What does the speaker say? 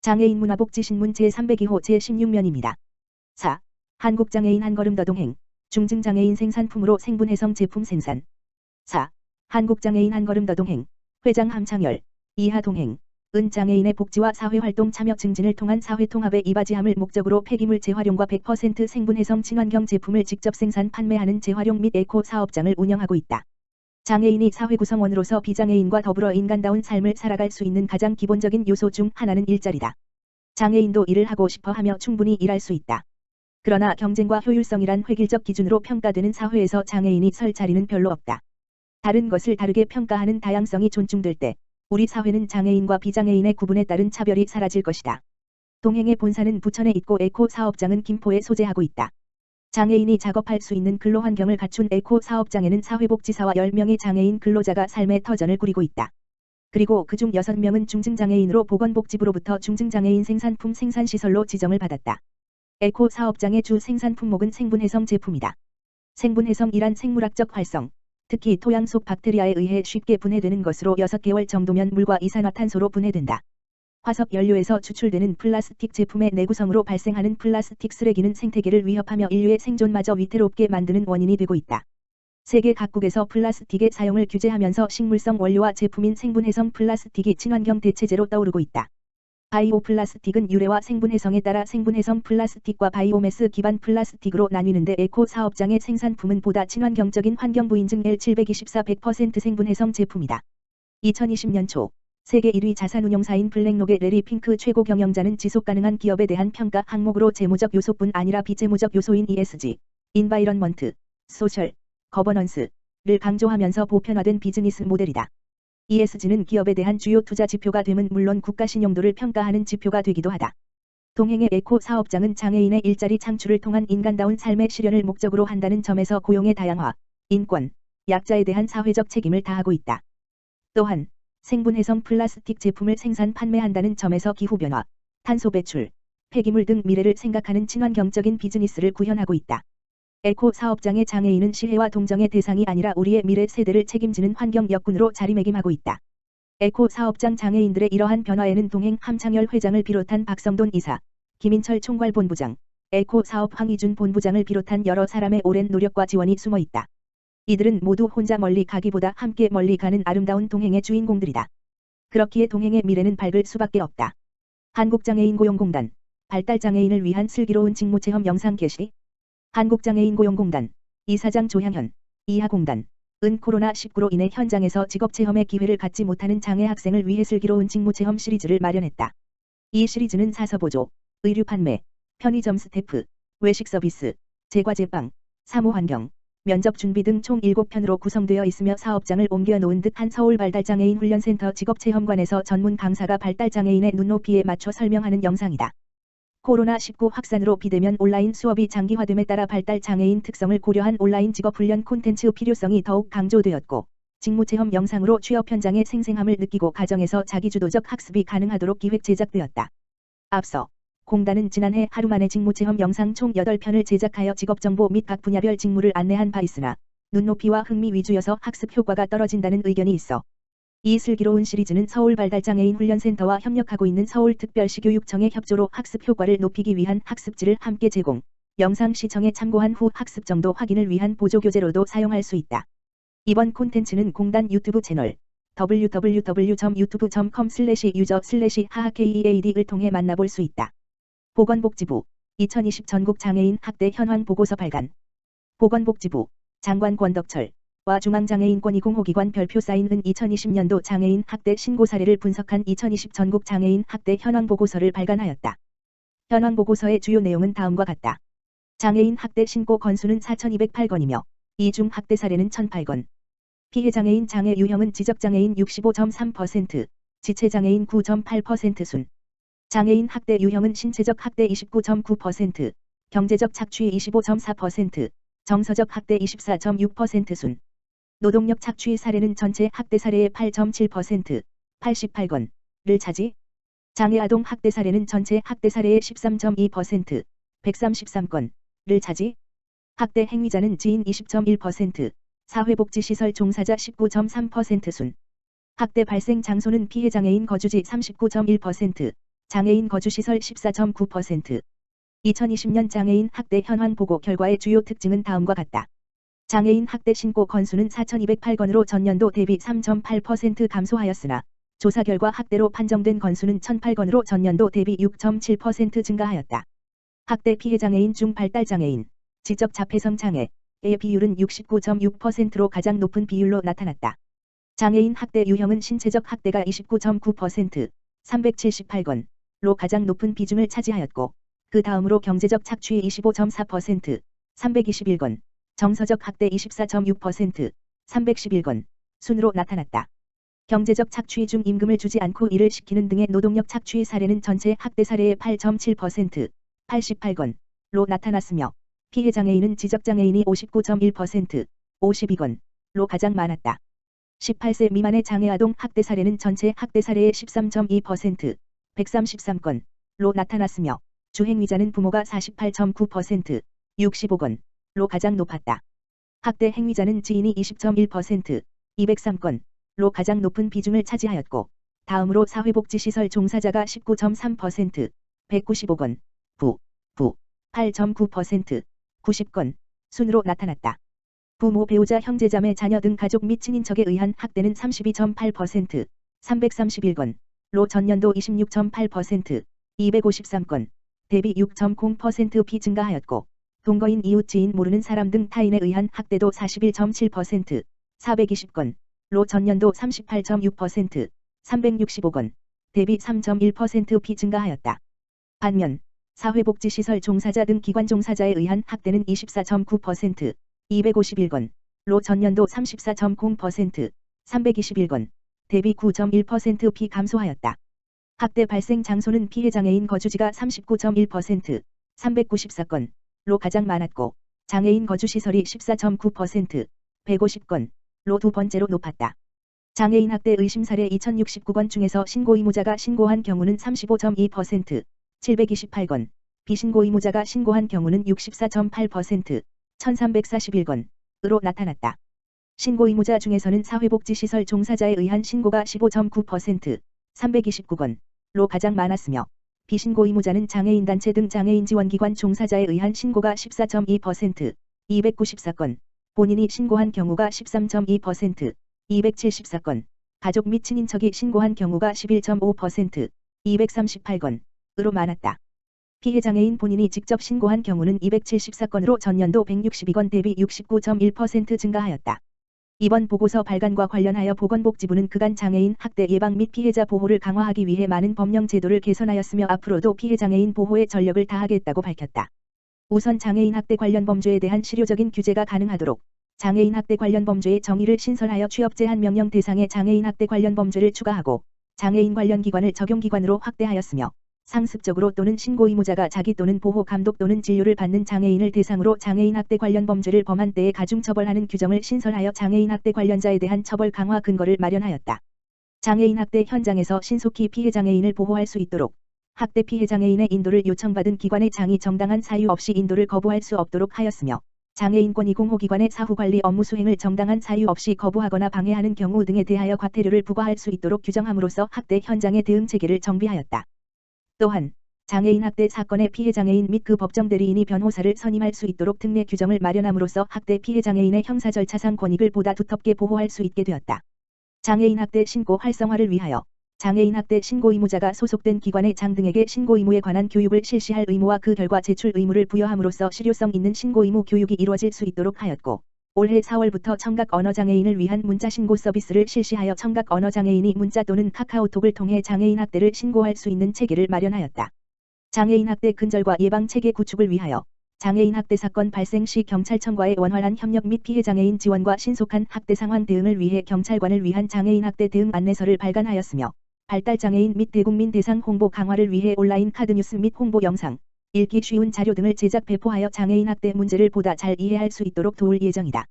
장애인 문화복지신문 제302호 제16면입니다. 4. 한국장애인 한걸음 더 동행. 중증장애인 생산품으로 생분해성 제품 생산. 4. 한국장애인 한걸음 더 동행. 회장 함창열. 이하 동행. 은 장애인의 복지와 사회활동 참여 증진을 통한 사회통합에 이바지함을 목적으로 폐기물 재활용과 100% 생분해성 친환경 제품을 직접 생산 판매하는 재활용 및 에코 사업장을 운영하고 있다. 장애인이 사회 구성원으로서 비장애인과 더불어 인간다운 삶을 살아갈 수 있는 가장 기본적인 요소 중 하나는 일자리다. 장애인도 일을 하고 싶어 하며 충분히 일할 수 있다. 그러나 경쟁과 효율성이란 획일적 기준으로 평가되는 사회에서 장애인이 설 자리는 별로 없다. 다른 것을 다르게 평가하는 다양성이 존중될 때 우리 사회는 장애인과 비장애인의 구분에 따른 차별이 사라질 것이다. 동행의 본사는 부천에 있고 에코 사업장은 김포에 소재하고 있다. 장애인이 작업할 수 있는 근로환경을 갖춘 에코 사업장에는 사회복지사와 10명의 장애인 근로자가 삶의 터전을 꾸리고 있다. 그리고 그중 6명은 중증장애인으로 보건복지부로부터 중증장애인 생산품 생산시설로 지정을 받았다. 에코 사업장의 주 생산 품목은 생분해성 제품이다. 생분해성이란 생물학적 활성, 특히 토양 속 박테리아에 의해 쉽게 분해되는 것으로 6개월 정도면 물과 이산화탄소로 분해된다. 화석 연료에서 추출되는 플라스틱 제품의 내구성으로 발생하는 플라스틱 쓰레기는 생태계를 위협하며 인류의 생존마저 위태롭게 만드는 원인이 되고 있다. 세계 각국에서 플라스틱의 사용을 규제하면서 식물성 원료와 제품인 생분해성 플라스틱이 친환경 대체제로 떠오르고 있다. 바이오 플라스틱은 유래와 생분해성에 따라 생분해성 플라스틱과 바이오매스 기반 플라스틱으로 나뉘는데 에코 사업장의 생산품은 보다 친환경적인 환경부인증 L724 100% 생분해성 제품이다. 2020년 초 세계 1위 자산운용사인 블랙록의 레리 핑크 최고 경영자는 지속가능한 기업에 대한 평가 항목으로 재무적 요소뿐 아니라 비재무적 요소인 ESG, 인바이런먼트, 소셜, 거버넌스를 강조하면서 보편화된 비즈니스 모델이다. ESG는 기업에 대한 주요 투자 지표가 됨은 물론 국가 신용도를 평가하는 지표가 되기도 하다. 동행의 에코 사업장은 장애인의 일자리 창출을 통한 인간다운 삶의 실현을 목적으로 한다는 점에서 고용의 다양화, 인권, 약자에 대한 사회적 책임을 다하고 있다. 또한 생분해성 플라스틱 제품을 생산 판매한다는 점에서 기후변화, 탄소 배출, 폐기물 등 미래를 생각하는 친환경적인 비즈니스를 구현하고 있다. 에코 사업장의 장애인은 시혜와 동정의 대상이 아니라 우리의 미래 세대를 책임지는 환경 역군으로 자리매김하고 있다. 에코 사업장 장애인들의 이러한 변화에는 동행 함창열 회장을 비롯한 박성돈 이사, 김인철 총괄본부장, 에코 사업 황희준 본부장을 비롯한 여러 사람의 오랜 노력과 지원이 숨어 있다. 이들은 모두 혼자 멀리 가기보다 함께 멀리 가는 아름다운 동행의 주인공들이다. 그렇기에 동행의 미래는 밝을 수밖에 없다. 한국장애인고용공단, 발달장애인을 위한 슬기로운 직무체험 영상 게시. 한국장애인고용공단, 이사장 조향현, 이하공단, 은 코로나19로 인해 현장에서 직업체험의 기회를 갖지 못하는 장애 학생을 위해 슬기로운 직무체험 시리즈를 마련했다. 이 시리즈는 사서보조, 의류 판매, 편의점 스태프, 외식 서비스, 제과제빵, 사무환경, 면접 준비 등 총 7편으로 구성되어 있으며 사업장을 옮겨 놓은 듯한 서울 발달장애인 훈련센터 직업체험관에서 전문 강사가 발달장애인의 눈높이에 맞춰 설명하는 영상이다. 코로나19 확산으로 비대면 온라인 수업이 장기화됨에 따라 발달장애인 특성을 고려한 온라인 직업훈련 콘텐츠 필요성이 더욱 강조되었고, 직무체험 영상으로 취업 현장의 생생함을 느끼고 가정에서 자기주도적 학습이 가능하도록 기획 제작되었다. 앞서 공단은 지난해 하루 만에 직무체험 영상 총 8편을 제작하여 직업정보 및 각 분야별 직무를 안내한 바 있으나 눈높이와 흥미 위주여서 학습 효과가 떨어진다는 의견이 있어 이 슬기로운 시리즈는 서울 발달장애인 훈련센터와 협력하고 있는 서울특별시교육청의 협조로 학습 효과를 높이기 위한 학습지를 함께 제공, 영상 시청에 참고한 후 학습 정도 확인을 위한 보조교재로도 사용할 수 있다. 이번 콘텐츠는 공단 유튜브 채널 www.youtube.com/user/hahakead을 통해 만나볼 수 있다. 보건복지부 2020 전국 장애인 학대 현황 보고서 발간. 보건복지부 장관 권덕철 와 중앙장애인권익공호기관 별표 사인은 2020년도 장애인 학대 신고 사례를 분석한 2020 전국 장애인 학대 현황 보고서를 발간하였다. 현황 보고서의 주요 내용은 다음과 같다. 장애인 학대 신고 건수는 4,208건이며 이 중 학대 사례는 1,008건. 피해 장애인 장애 유형은 지적장애인 65.3%, 지체장애인 9.8% 순. 장애인 학대 유형은 신체적 학대 29.9%, 경제적 착취 25.4%, 정서적 학대 24.6% 순. 노동력 착취 사례는 전체 학대 사례의 8.7%, 88건을 차지. 장애아동 학대 사례는 전체 학대 사례의 13.2%, 133건을 차지. 학대 행위자는 지인 20.1%, 사회복지시설 종사자 19.3% 순. 학대 발생 장소는 피해 장애인 거주지 39.1%, 장애인 거주시설 14.9%. 2020년 장애인 학대 현황 보고 결과의 주요 특징은 다음과 같다. 장애인 학대 신고 건수는 4,208건으로 전년도 대비 3.8% 감소하였으나 조사 결과 학대로 판정된 건수는 1,008건으로 전년도 대비 6.7% 증가하였다. 학대 피해 장애인 중 발달 장애인, 지적 자폐성 장애의 비율은 69.6%로 가장 높은 비율로 나타났다. 장애인 학대 유형은 신체적 학대가 29.9%, 378건로 가장 높은 비중을 차지하였고, 그 다음으로 경제적 착취 25.4%, 321건, 정서적 학대 24.6%, 311건 순으로 나타났다. 경제적 착취 중 임금을 주지 않고 일을 시키는 등의 노동력 착취 사례는 전체 학대 사례의 8.7%, 88건로 나타났으며 피해 장애인은 지적장애인이 59.1%, 52건로 가장 많았다. 18세 미만의 장애아동 학대 사례는 전체 학대 사례의 13.2%, 133건로 나타났으며 주행위자는 부모가 48.9%, 65건로 가장 높았다. 학대 행위자는 지인이 20.1%, 203건로 가장 높은 비중을 차지하였고, 다음으로 사회복지시설 종사자가 19.3%, 195건, 8.9%, 90건 순으로 나타났다. 부모, 배우자, 형제자매, 자녀 등 가족 및 친인척에 의한 학대는 32.8%, 331건로 전년도 26.8%, 253건 대비 6.0% 비증가하였고, 동거인, 이웃, 지인, 모르는 사람 등 타인에 의한 학대도 41.7%, 420건로 전년도 38.6%, 365건 대비 3.1% 비증가하였다. 반면 사회복지시설 종사자 등 기관 종사자에 의한 학대는 24.9%, 251건로 전년도 34.0%, 321건 대비 9.1% 비감소하였다. 학대 발생 장소는 피해 장애인 거주지가 39.1%, 394건로 가장 많았고, 장애인 거주시설이 14.9%, 150건로 두 번째로 높았다. 장애인 학대 의심 사례 2069건 중에서 신고 의무자가 신고한 경우는 35.2%, 728건, 비신고 의무자가 신고한 경우는 64.8%, 1341건으로 나타났다. 신고 의무자 중에서는 사회복지시설 종사자에 의한 신고가 15.9%, 329건로 가장 많았으며, 비신고 의무자는 장애인단체 등 장애인 지원기관 종사자에 의한 신고가 14.2%, 294건, 본인이 신고한 경우가 13.2%, 274건, 가족 및 친인척이 신고한 경우가 11.5%, 238건으로 많았다. 피해 장애인 본인이 직접 신고한 경우는 274건으로 전년도 162건 대비 69.1% 증가하였다. 이번 보고서 발간과 관련하여 보건복지부는 그간 장애인 학대 예방 및 피해자 보호를 강화하기 위해 많은 법령 제도를 개선하였으며 앞으로도 피해 장애인 보호에 전력을 다하겠다고 밝혔다. 우선 장애인 학대 관련 범죄에 대한 실효적인 규제가 가능하도록 장애인 학대 관련 범죄의 정의를 신설하여 취업 제한 명령 대상에 장애인 학대 관련 범죄를 추가하고, 장애인 관련 기관을 적용기관으로 확대하였으며, 상습적으로 또는 신고 의무자가 자기 또는 보호, 감독 또는 진료를 받는 장애인을 대상으로 장애인 학대 관련 범죄를 범한 때에 가중처벌하는 규정을 신설하여 장애인 학대 관련자에 대한 처벌 강화 근거를 마련하였다. 장애인 학대 현장에서 신속히 피해 장애인을 보호할 수 있도록 학대 피해 장애인의 인도를 요청받은 기관의 장이 정당한 사유 없이 인도를 거부할 수 없도록 하였으며, 장애인권익 공호기관의 사후관리 업무 수행을 정당한 사유 없이 거부하거나 방해하는 경우 등에 대하여 과태료를 부과할 수 있도록 규정함으로써 학대 현장의 대응 체계를 정비하였다. 또한 장애인 학대 사건의 피해 장애인 및 그 법정 대리인이 변호사를 선임할 수 있도록 특례 규정을 마련함으로써 학대 피해 장애인의 형사 절차상 권익을 보다 두텁게 보호할 수 있게 되었다. 장애인 학대 신고 활성화를 위하여 장애인 학대 신고 의무자가 소속된 기관의 장 등에게 신고 의무에 관한 교육을 실시할 의무와 그 결과 제출 의무를 부여함으로써 실효성 있는 신고 의무 교육이 이루어질 수 있도록 하였고, 올해 4월부터 청각 언어장애인을 위한 문자 신고 서비스를 실시하여 청각 언어장애인이 문자 또는 카카오톡을 통해 장애인 학대를 신고할 수 있는 체계를 마련하였다. 장애인 학대 근절과 예방 체계 구축을 위하여 장애인 학대 사건 발생 시 경찰청과의 원활한 협력 및 피해 장애인 지원과 신속한 학대 상황 대응을 위해 경찰관을 위한 장애인 학대 대응 안내서를 발간하였으며, 발달 장애인 및 대국민 대상 홍보 강화를 위해 온라인 카드 뉴스 및 홍보 영상, 읽기 쉬운 자료 등을 제작 배포하여 장애인 학대 문제를 보다 잘 이해할 수 있도록 도울 예정이다.